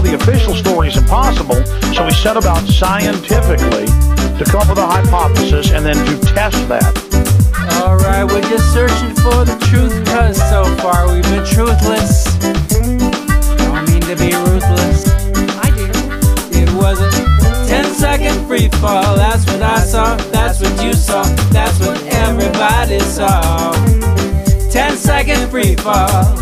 the official story is impossible, so we set about scientifically to come up with a hypothesis and then to test that. Alright, we're just searching for the truth, cause so far we've been truthless. Don't mean to be ruthless. I do. It was a 10-second free fall. That's what I saw, that's what you saw, that's what everybody saw. 10-second free fall.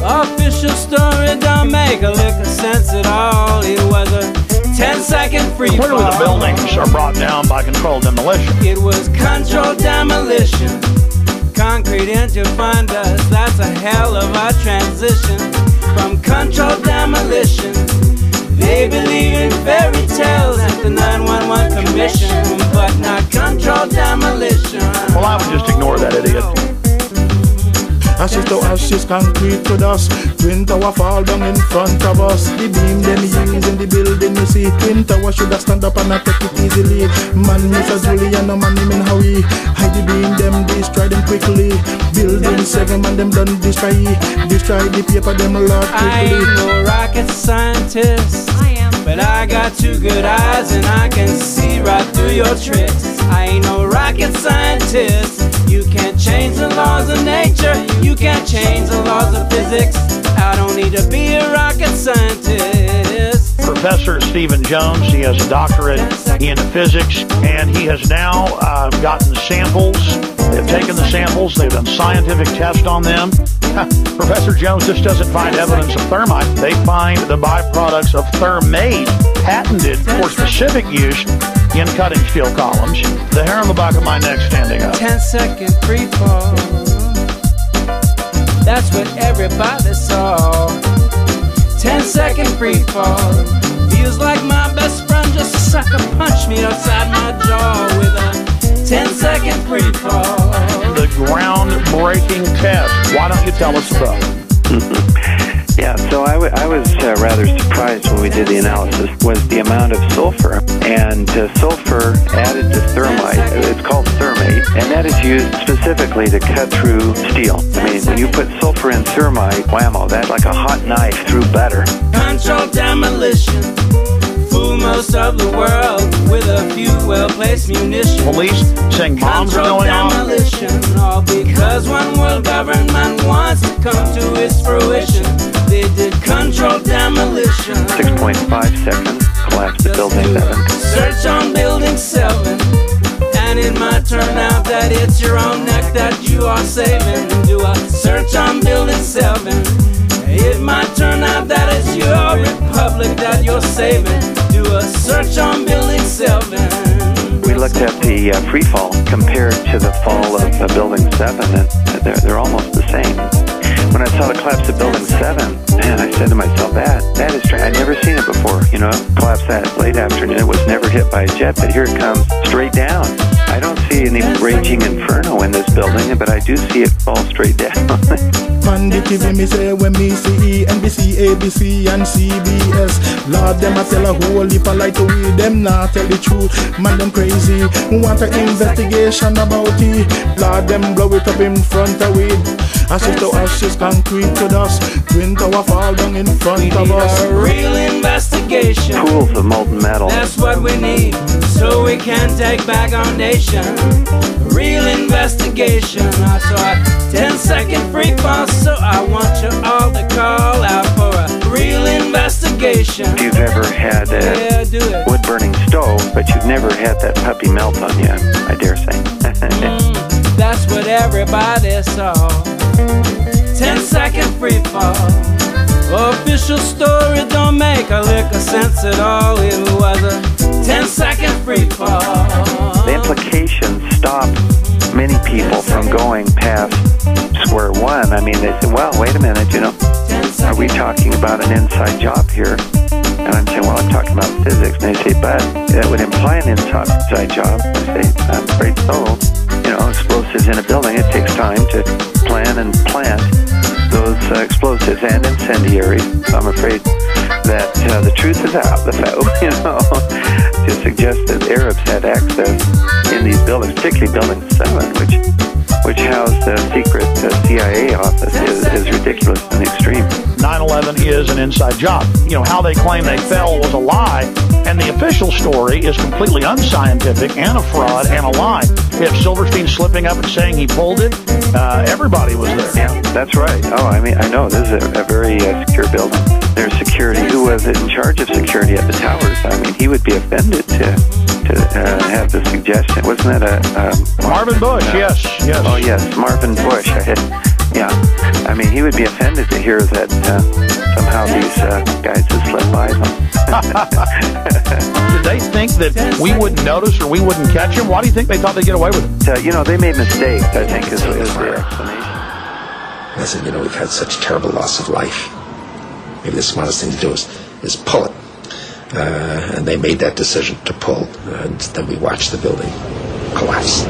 Official story don't make a lick of sense at all. It was a 10-second free fall. Clearly the buildings are brought down by controlled demolition. It was controlled demolition. Concrete into fundus, that's a hell of a transition. From controlled demolition, they believe in fairy tales at the 911 commission, but not controlled demolition. Well, I would just ignore that idiot. Ashes to ashes, concrete to dust. Twin tower fall down in front of us. The beam them use in the building, you see. Twin tower should have stand up and not take it easily. Man, Mr. Julian, no man, him in Howie. Hide the beam, them destroy them quickly. Building 7, man, them done destroy. Destroy the paper, them lot quickly. I ain't no rocket scientist, but I got 2 good eyes and I can see right through your tricks. I ain't no rocket scientist. You can't change the laws of nature, you can't change the laws of physics. I don't need to be a rocket scientist. Professor Stephen Jones, he has a doctorate in physics, and he has now gotten samples. They've taken the samples, they've done scientific tests on them. Professor Jones just doesn't find evidence of thermite. They find the byproducts of thermate, patented for specific use in cutting steel columns. The hair on the back of my neck standing up. 10-second free fall. That's what everybody saw. 10-second free fall. Feels like my best friend just sucker punched me outside my jaw with a 10-second free fall. The groundbreaking test. Why don't you tell us about it? Yeah, so I was rather surprised when we did the analysis was the amount of sulfur. And sulfur added to thermite, it's called thermate, and that is used specifically to cut through steel. I mean, when you put sulfur in thermite, whammo, that's like a hot knife through butter. Controlled demolition. Fool most of the world with a few well-placed munitions. Police saying bombs are going off. Demolition, all because one world government wants to come to its fruition. They did controlled demolition. 6.5 seconds, collapse to building 7. Search on building 7, and it might turn out that it's your own neck that you are saving. Do a search on building 7. It might turn out that it's your republic that you're saving. Do a search on building 7. We looked at the free fall compared to the fall of building 7, and they're almost the same. When I saw the collapse of building 7, man, I said to myself, that is strange. I'd never seen it before. You know, collapse that late afternoon. It was never hit by a jet, but here it comes straight down. I don't see any raging inferno in this building, but I do see it fall straight down. Man, the TV me say when me see NBC, ABC and CBS. Lord, them I tell a whole heap of lie to we. Them not tell the truth, man them crazy. Want an investigation about it. Lord, them blow it up in front of we. Ashes to ashes, concrete to dust. Twin tower fall down in front of us. A real investigation. Pools of molten metal. That's what we need, so we can take back our nation. Real investigation. I saw a 10-second free fall, so I want you all to call out for a real investigation. If you've ever had a wood-burning stove, but you've never had that puppy melt on you, I dare say. That's what everybody saw. 10-second free fall. Official story don't make a lick of sense at all. It was a 10-second free fall. The implications stop many people from going past square one. I mean, they say, well, wait a minute, you know, are we talking about an inside job here? And I'm saying, well, I'm talking about physics. And they say, but that would imply an inside job. I say, I'm afraid so. You know, explosives in a building, it takes time to plan and plant those explosives and incendiaries. So I'm afraid that the truth is out, you know, to suggest that Arabs had access in these buildings, particularly Building 7, which which housed the secret CIA office, is ridiculous in the extreme. 9/11 is an inside job. You know, how they claim they fell was a lie, and the official story is completely unscientific and a fraud and a lie. If Silverstein slipping up and saying he pulled it, everybody was there. Yeah, that's right. Oh, I mean, I know this is a very secure building. There's security. Who was in charge of security at the towers? I mean, he would be offended to have the suggestion. Wasn't that Marvin Bush? Yes. Oh, yes, Marvin Bush. Yeah, I mean, he would be offended to hear that somehow these guys have slipped by them. Did they think that we wouldn't notice or we wouldn't catch him? Why do you think they thought they'd get away with it? You know, they made mistakes, I think, is the explanation. I said, you know, we've had such terrible loss of life. Maybe the smartest thing to do is pull it. And they made that decision to pull, and then we watched the building collapse.